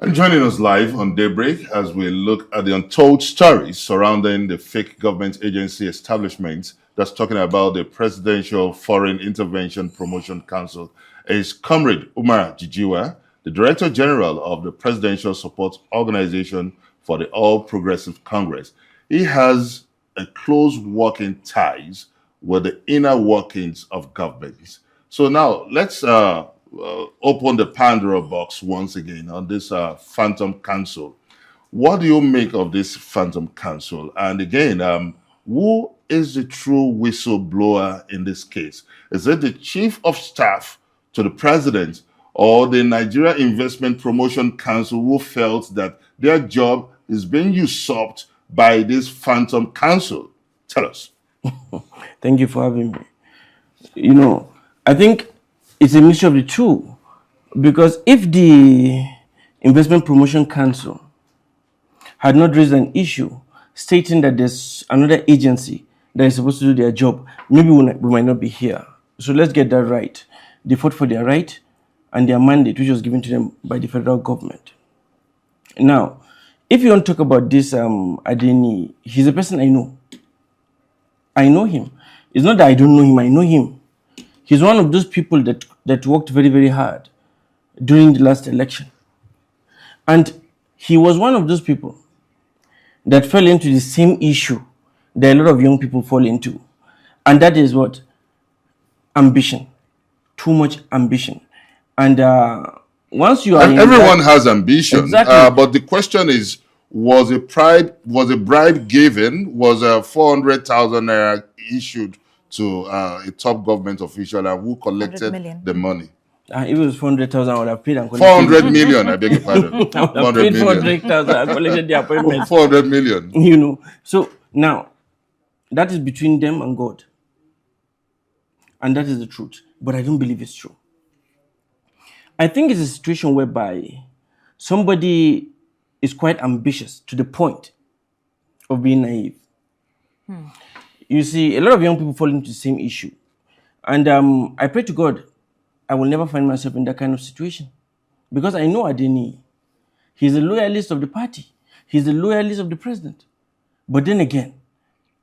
And joining us live on Daybreak as we look at the untold stories surrounding the fake government agency establishment that's talking about the Presidential Foreign Intervention Promotion Council is Comrade Umar Jijiwa, the Director General of the Presidential Support Organization for the All Progressive Congress. He has a close working ties with the inner workings of governments. So now let's open the Pandora box once again on this Phantom Council. What do you make of this Phantom Council? And again, who is the true whistleblower in this case? Is it the Chief of Staff to the President or the Nigeria Investment Promotion Council who felt that their job is being usurped by this Phantom Council? Tell us. Thank you for having me. I think it's a mixture of the two. Because if the Investment Promotion Council had not raised an issue stating that there's another agency that is supposed to do their job, maybe we might not be here. So let's get that right. They fought for their right and their mandate, which was given to them by the federal government. Now, if you want to talk about this Adeni, he's a person I know. I know him. It's not that I don't know him, I know him. He's one of those people that worked very, very hard during the last election. And he was one of those people that fell into the same issue that a lot of young people fall into. And that is what? Ambition. Too much ambition. And once you are... And everyone has ambition. Exactly. But the question is, was a bribe given? Was a 400,000 naira issued to a top government official, and who collected the money? If it was 400,000, I would have paid and collected. 400 million, I beg your pardon. I would have paid 400,000 and collected the appointment. 400 million. So now, that is between them and God. And that is the truth. But I don't believe it's true. I think it's a situation whereby somebody is quite ambitious to the point of being naive. You see, a lot of young people fall into the same issue. And I pray to God I will never find myself in that kind of situation. Because I know Adeni. He's a loyalist of the party. He's a loyalist of the president. But then again,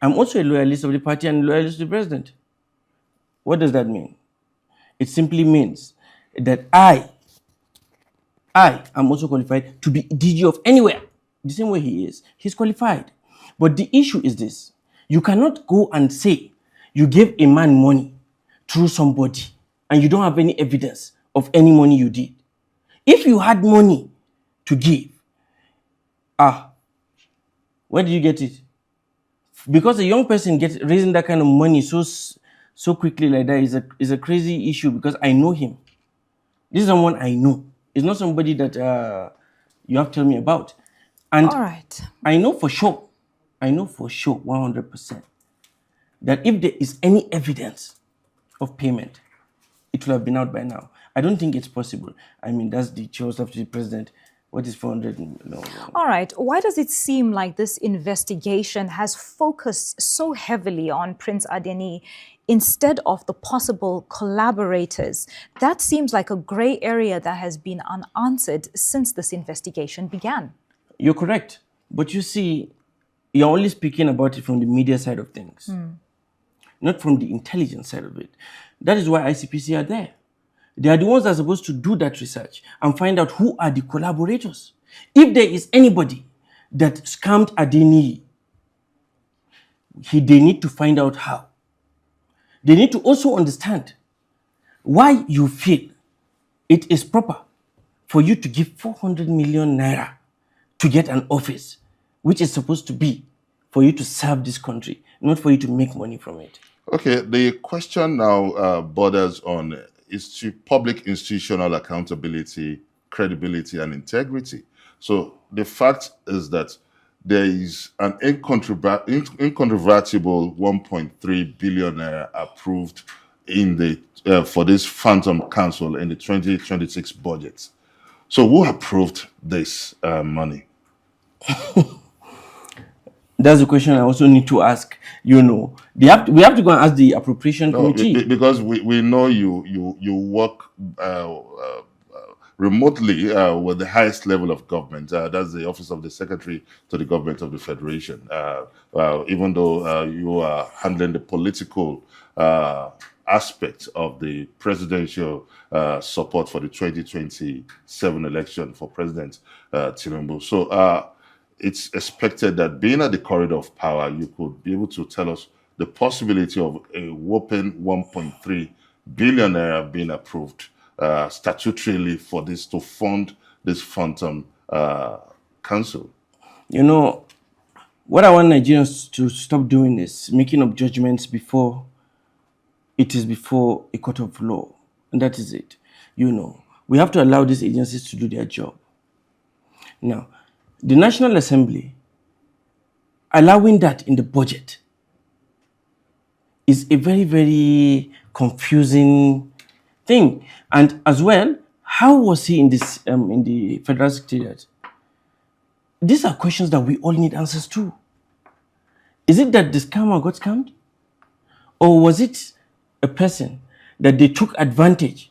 I'm also a loyalist of the party and a loyalist of the president. What does that mean? It simply means that I am also qualified to be DG of anywhere, the same way he is. He's qualified. But the issue is this. You cannot go and say you gave a man money through somebody and you don't have any evidence of any money you did. If you had money to give, where did you get it? Because a young person raising that kind of money so quickly like that is a crazy issue, because I know him. This is someone I know. It's not somebody that you have to tell me about. And all right. I know for sure, 100%, that if there is any evidence of payment, it will have been out by now. I don't think it's possible. I mean, that's the choice of the president. What is 400? No. All right. Why does it seem like this investigation has focused so heavily on Prince Adeni instead of the possible collaborators? That seems like a gray area that has been unanswered since this investigation began. You're correct. But you see, you're only speaking about it from the media side of things, not from the intelligence side of it. That is why ICPC are there. They are the ones that are supposed to do that research and find out who are the collaborators. If there is anybody that scammed Adeni, they need to find out how. They need to also understand why you feel it is proper for you to give 400 million naira to get an office, which is supposed to be for you to serve this country, not for you to make money from it. Okay, the question now borders on public institutional accountability, credibility, and integrity. So the fact is that there is an incontrovertible 1.3 billion approved in for this Phantom Council in the 2026 budget. So who approved this money? That's the question I also need to ask. We have to go and ask the appropriation committee. Because we know you work remotely with the highest level of government. That's the office of the secretary to the government of the federation. Even though you are handling the political aspect of the presidential support for the 2027 election for President Tinubu. So it's expected that being at the corridor of power, you could be able to tell us the possibility of a whopping 1.3 billion naira being approved statutorily for this to fund this phantom council. You know, what I want Nigerians to stop doing is making up judgments before it is before a court of law. And that is it. You know, we have to allow these agencies to do their job. Now, the National Assembly, allowing that in the budget is a very, very confusing thing. And as well, how was he in this in the Federal Secretariat? These are questions that we all need answers to. Is it that the scammer got scammed? Or was it a person that they took advantage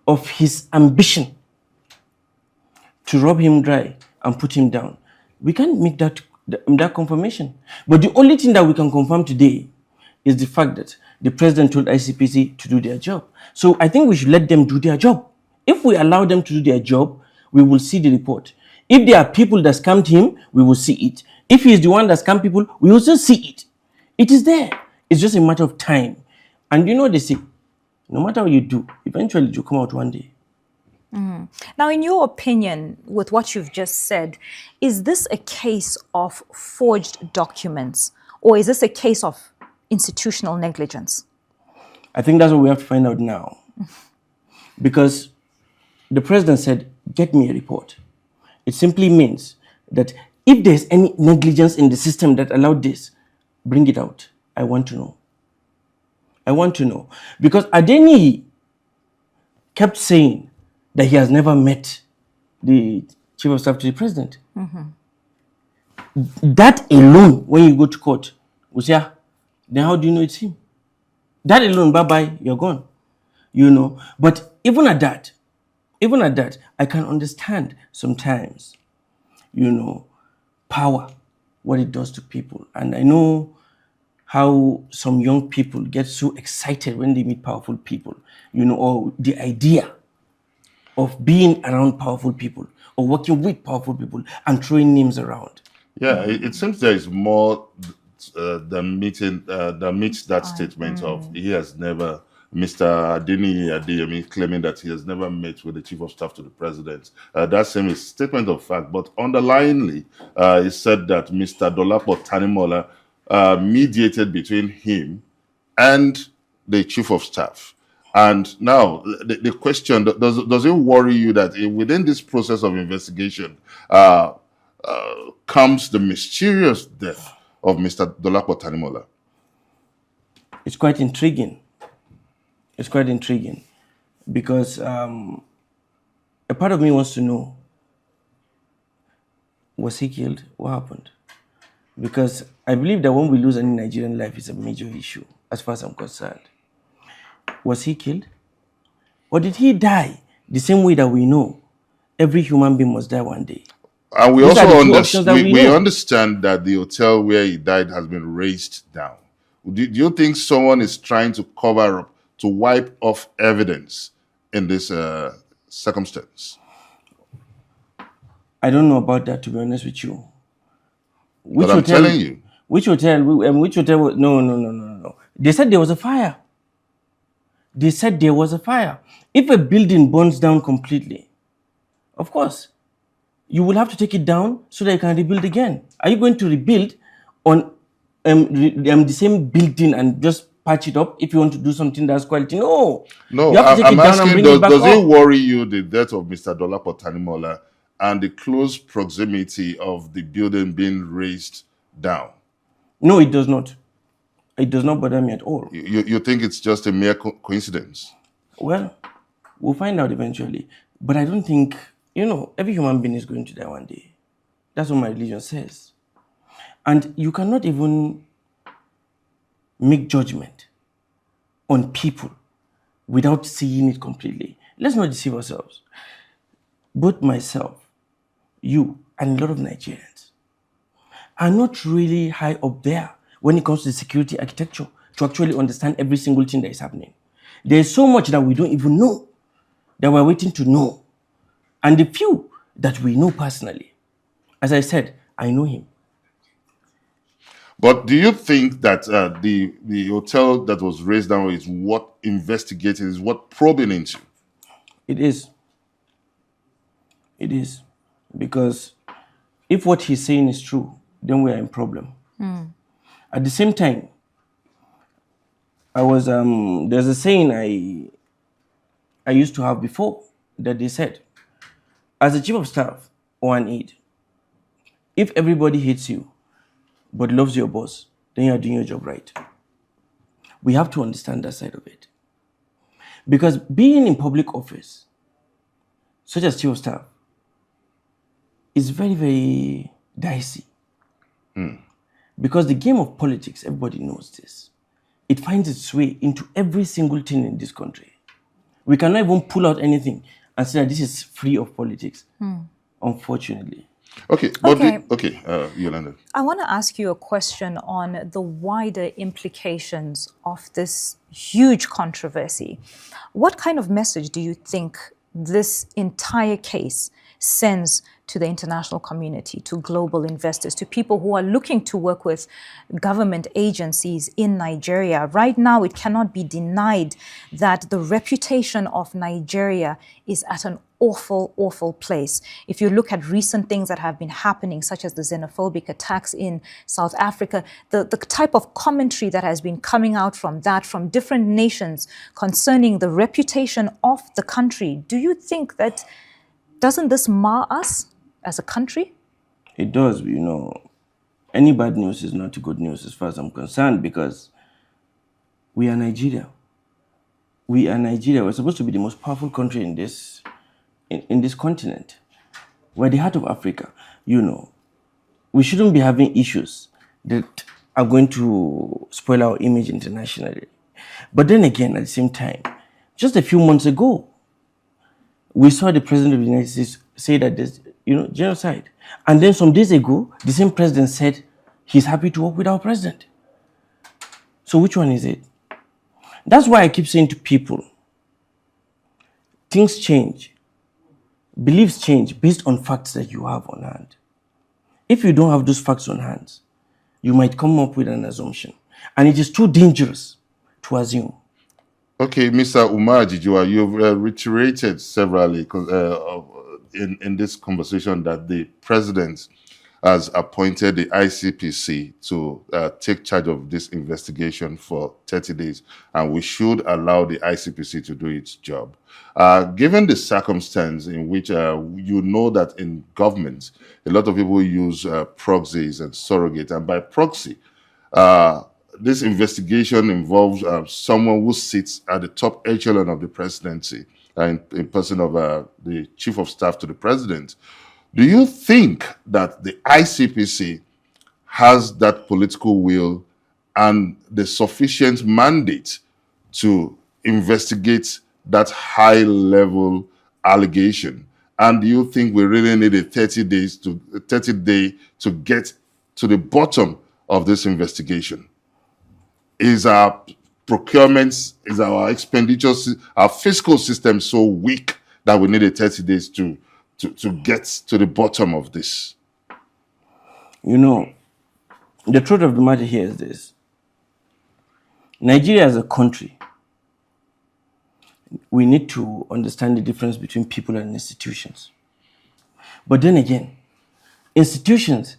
of his ambition to rob him dry and put him down? We can't make that confirmation. But the only thing that we can confirm today is the fact that the president told ICPC to do their job. So I think we should let them do their job. If we allow them to do their job, we will see the report. If there are people that scammed him, we will see it. If he is the one that scammed people, we will also see it. It is there. It's just a matter of time. And you know they say, no matter what you do, eventually you'll come out one day. Now, in your opinion, with what you've just said, is this a case of forged documents, or is this a case of institutional negligence? I think that's what we have to find out now. Because the president said, get me a report. It simply means that if there's any negligence in the system that allowed this, bring it out. I want to know. I want to know. Because Adeni kept saying that he has never met the chief of staff to the president. That alone, when you go to court, we say, then how do you know it's him? That alone, bye-bye, you're gone. You know. But even at that, I can understand sometimes, you know, power, what it does to people. And I know how some young people get so excited when they meet powerful people, you know, or the idea of being around powerful people or working with powerful people and throwing names around. Yeah, it seems there is more than meets that statement of he has never, Mr. Adeyemi claiming that he has never met with the chief of staff to the president. That same is statement of fact, but underlyingly, he said that Mr. Dolapo Tanimola mediated between him and the chief of staff. And now the question, does it worry you that within this process of investigation comes the mysterious death of Mr. Dolapo Tanimola? It's quite intriguing. It's quite intriguing because a part of me wants to know, was he killed? What happened? Because I believe that when we lose any Nigerian life, it's a major issue as far as I'm concerned. Was he killed? Or did he die the same way that we know every human being must die one day? And we also understand that the hotel where he died has been razed down. Do you think someone is trying to cover up, to wipe off evidence in this circumstance? I don't know about that, to be honest with you. But I'm telling you. Which hotel? No. They said there was a fire. If a building burns down completely, of course, you will have to take it down so that you can rebuild again. Are you going to rebuild on the same building and just patch it up if you want to do something that's quality? No. You have to take it down and bring it back up. Does it worry you, the death of Mr. Dolapo Tanimola and the close proximity of the building being razed down? No, it does not. It does not bother me at all. You think it's just a mere coincidence? Well, we'll find out eventually. But I don't think, every human being is going to die one day. That's what my religion says. And you cannot even make judgment on people without seeing it completely. Let's not deceive ourselves. both myself, you, and a lot of Nigerians are not really high up there when it comes to the security architecture to actually understand every single thing that is happening. There's so much that we don't even know, that we're waiting to know. And the few that we know personally, as I said, I know him. But do you think that the hotel that was raised down is what investigating, is what probing into? It is. It is. Because if what he's saying is true, then we are in problem. At the same time, there's a saying I used to have before that they said, as a chief of staff or an aide, if everybody hates you but loves your boss, then you are doing your job right. We have to understand that side of it. Because being in public office, such as chief of staff, is very, very dicey. Because the game of politics, everybody knows this. It finds its way into every single thing in this country. We cannot even pull out anything and say that this is free of politics, unfortunately. Okay, but Yolanda. I want to ask you a question on the wider implications of this huge controversy. What kind of message do you think this entire case sends to the international community, to global investors, to people who are looking to work with government agencies in Nigeria? Right now, it cannot be denied that the reputation of Nigeria is at an awful, awful place. If you look at recent things that have been happening, such as the xenophobic attacks in South Africa, the type of commentary that has been coming out from that, from different nations concerning the reputation of the country, do you think that, doesn't this mar us as a country? It does, any bad news is not good news as far as I'm concerned, because we are Nigeria. We are Nigeria. We're supposed to be the most powerful country in this continent. We're the heart of Africa. We shouldn't be having issues that are going to spoil our image internationally. But then again, at the same time, just a few months ago, we saw the president of the United States say that there's, genocide. And then some days ago, the same president said he's happy to work with our president. So which one is it? That's why I keep saying to people, things change. Beliefs change based on facts that you have on hand. If you don't have those facts on hand, you might come up with an assumption. And it is too dangerous to assume. Okay, Mr. Umar Jijiwa, you've reiterated severally in this conversation that the president has appointed the ICPC to take charge of this investigation for 30 days, and we should allow the ICPC to do its job. Given the circumstance in which that in government, a lot of people use proxies and surrogate, and by proxy, this investigation involves someone who sits at the top echelon of the presidency, in person of the chief of staff to the president. Do you think that the ICPC has that political will and the sufficient mandate to investigate that high-level allegation? And do you think we really need a 30 day to get to the bottom of this investigation? Is our procurements, is our expenditures, our fiscal system so weak that we need a 30 days to get to the bottom of this? The truth of the matter here is this. Nigeria as a country, we need to understand the difference between people and institutions. But then again, institutions,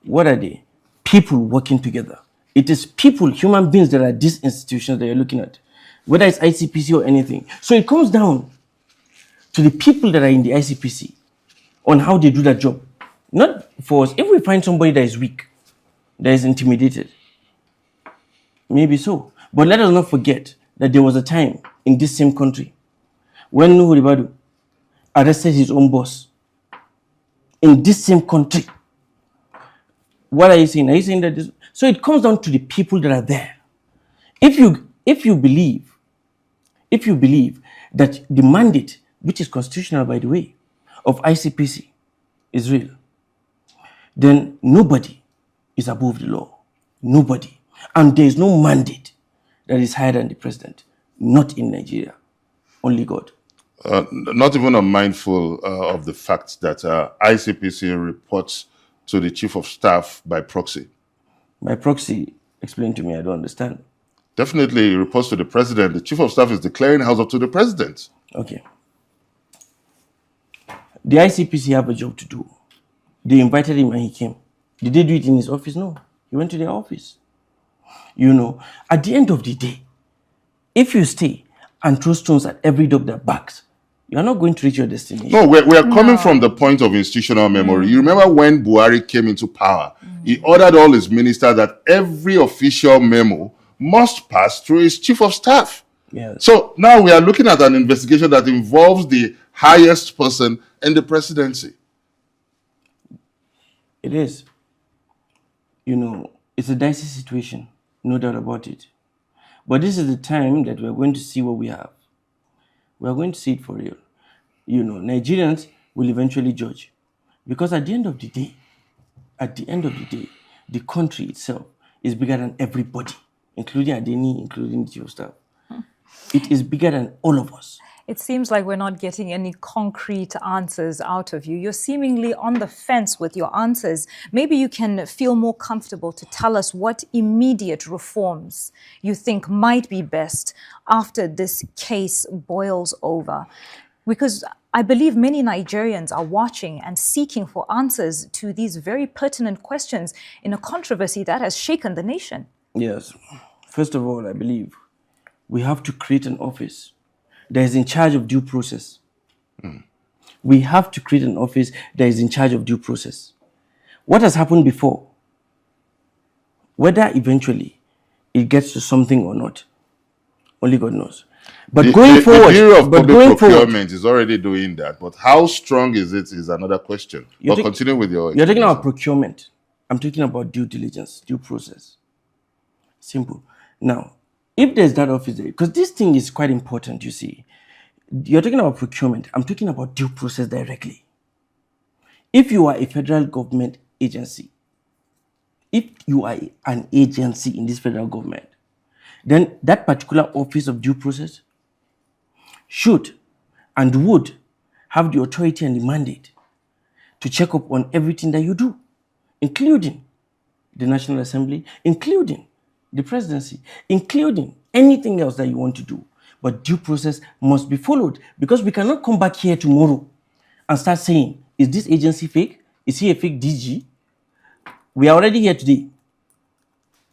what are they? People working together. It is people, human beings, that are these institutions that you're looking at, whether it's ICPC or anything. So it comes down to the people that are in the ICPC on how they do that job. Not for us. If we find somebody that is weak, that is intimidated, maybe so. But let us not forget that there was a time in this same country when Nuhu Ribadu arrested his own boss. In this same country. What are you saying? Are you saying that this? So it comes down to the people that are there. If you believe that the mandate, which is constitutional by the way, of ICPC is real, then nobody is above the law. Nobody. And there is no mandate that is higher than the president. Not in Nigeria. Only God. Not even unmindful of the fact that ICPC reports to the chief of staff by proxy. By proxy, explain to me, I don't understand. Definitely reports to the president. The chief of staff is declaring house up to the president. Okay. The ICPC have a job to do. They invited him and he came. Did they do it in his office? No. He went to their office. You know, at the end of the day, if you stay and throw stones at every dog that barks, you're not going to reach your destination. No, we are coming from the point of institutional memory. You remember when Buhari came into power, he ordered all his ministers that every official memo must pass through his chief of staff. Yes. So now we are looking at an investigation that involves the highest person in the presidency. It is. You know, it's a dicey situation, no doubt about it. But this is the time that we're going to see what we have. We are going to see it for real. You know, Nigerians will eventually judge. Because at the end of the day, the country itself is bigger than everybody, including Adeni, including the chief of staff. It is bigger than all of us. It seems like we're not getting any concrete answers out of you. You're seemingly on the fence with your answers. Maybe you can feel more comfortable to tell us what immediate reforms you think might be best after this case boils over. Because I believe many Nigerians are watching and seeking for answers to these very pertinent questions in a controversy that has shaken the nation. Yes. First of all, I believe we have to create an office that is in charge of due process. We have to create an office that is in charge of due process. What has happened before, whether eventually it gets to something or not, only God knows. But going forward, the Bureau of Public Procurement is already doing that. But how strong is it is another question. But continue with your. You're talking about procurement. I'm talking about due diligence, due process. Simple. Now, if there's that office there, because this thing is quite important, you see. You're talking about procurement. I'm talking about due process directly. If you are a federal government agency, if you are an agency in this federal government, then that particular office of due process should and would have the authority and the mandate to check up on everything that you do, including the National Assembly, including the presidency, including anything else that you want to do. But due process must be followed, because we cannot come back here tomorrow and start saying, is this agency fake? Is he a fake DG? We are already here today.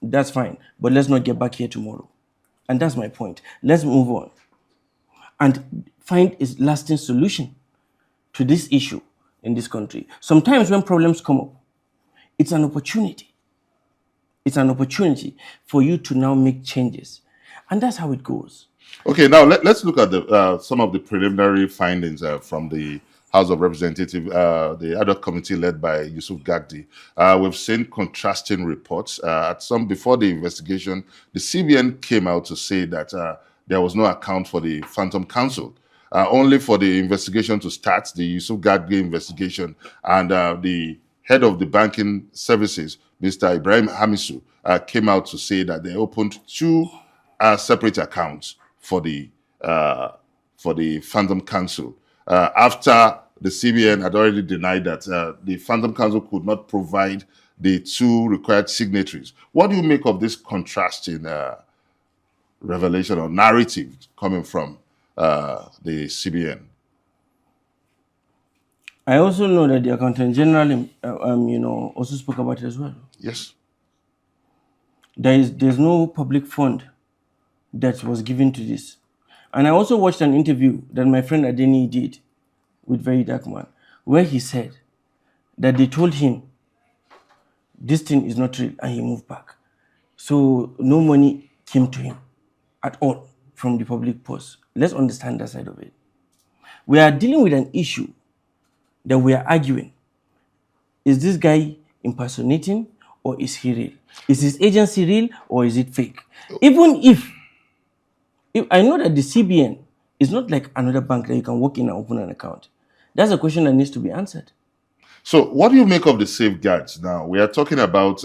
That's fine, but let's not get back here tomorrow. And that's my point. Let's move on and find a lasting solution to this issue in this country. Sometimes when problems come up, it's an opportunity. It's an opportunity for you to now make changes. And that's how it goes. Okay, now let's look at some of the preliminary findings from the House of Representatives, the ad hoc committee led by Yusuf Gagdi. We've seen contrasting reports. Before the investigation, the CBN came out to say that there was no account for the Phantom Council. Only for the investigation to start, the Yusuf Gagdi investigation, and the head of the banking services, Mr. Ibrahim Hamisu, came out to say that they opened two separate accounts for the Phantom Council. After the CBN had already denied that the Phantom Council could not provide the two required signatories. What do you make of this contrasting revelation or narrative coming from the CBN? I also know that the Accountant General, also spoke about it as well. Yes. There's no public fund that was given to this. And I also watched an interview that my friend Adeni did with Very Dark Man, where he said that they told him this thing is not real, and he moved back. So no money came to him at all from the public purse. Let's understand that side of it. We are dealing with an issue that we are arguing. Is this guy impersonating, or is he real? Is his agency real, or is it fake? Even if I know that the CBN is not like another bank that you can walk in and open an account. That's a question that needs to be answered. So, what do you make of the safeguards now? We are talking about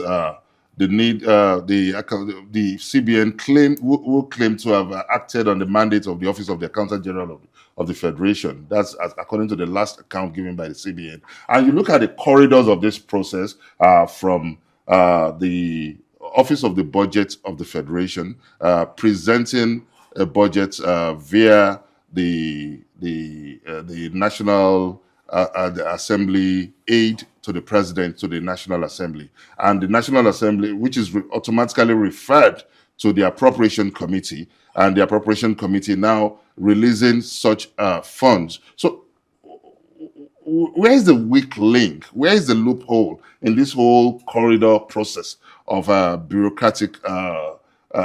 the need, the CBN will claim to have acted on the mandate of the Office of the Accountant General of the Federation. That's according to the last account given by the CBN. And you look at the corridors of this process from the Office of the Budget of the Federation presenting a budget via the National the Assembly aid to the President to the National Assembly, and the National Assembly, which is automatically referred to the Appropriation Committee, and the Appropriation Committee now releasing such funds. So, where is the weak link? Where is the loophole in this whole corridor process of bureaucratic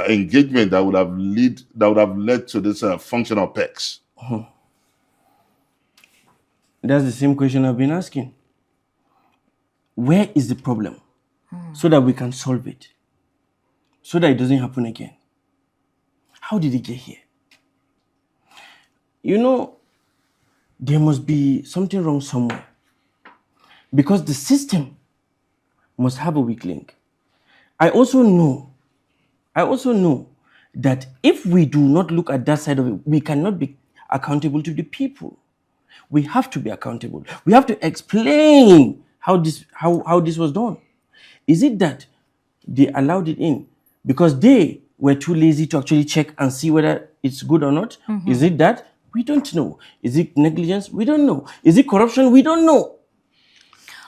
engagement that would have led to this functional pecs? That's the same question I've been asking. Where is the problem? So that we can solve it. So that it doesn't happen again. How did it get here? You know, there must be something wrong somewhere. Because the system must have a weak link. I also know that if we do not look at that side of it, we cannot be accountable to the people. We have to be accountable. We have to explain how this was done. Is it that they allowed it in because they were too lazy to actually check and see whether it's good or not? Is it that? We don't know. Is it negligence? We don't know. Is it corruption? We don't know.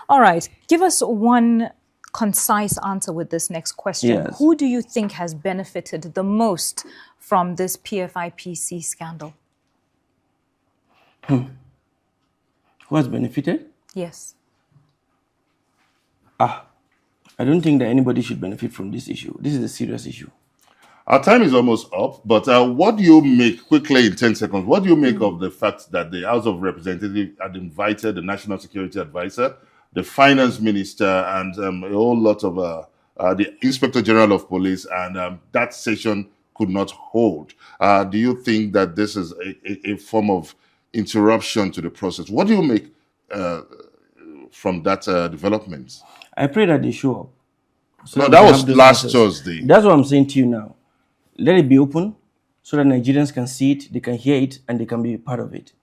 All right. Give us one concise answer with this next question. Yes. Who do you think has benefited the most from this PFIPC scandal? Who has benefited? Yes. I don't think that anybody should benefit from this issue. This is a serious issue. Our time is almost up, but what do you make, quickly in 10 seconds, what do you make of the fact that the House of Representatives had invited the National Security Advisor, the Finance Minister, and a whole lot of the Inspector General of Police, and that session could not hold? Do you think that this is a form of interruption to the process? What do you make from that development? I pray that they show up. No, that was last Thursday. That's what I'm saying to you now. Let it be open so that Nigerians can see it, they can hear it, and they can be a part of it.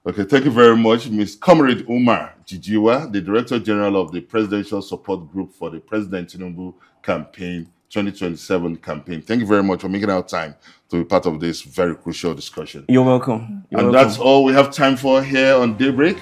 Okay, thank you very much, Ms. Comrade Umar Jijiwa, the Director General of the Presidential Support Group for the President Tinubu campaign, 2027 campaign. Thank you very much for making our time to be part of this very crucial discussion. You're welcome. And that's all we have time for here on Daybreak.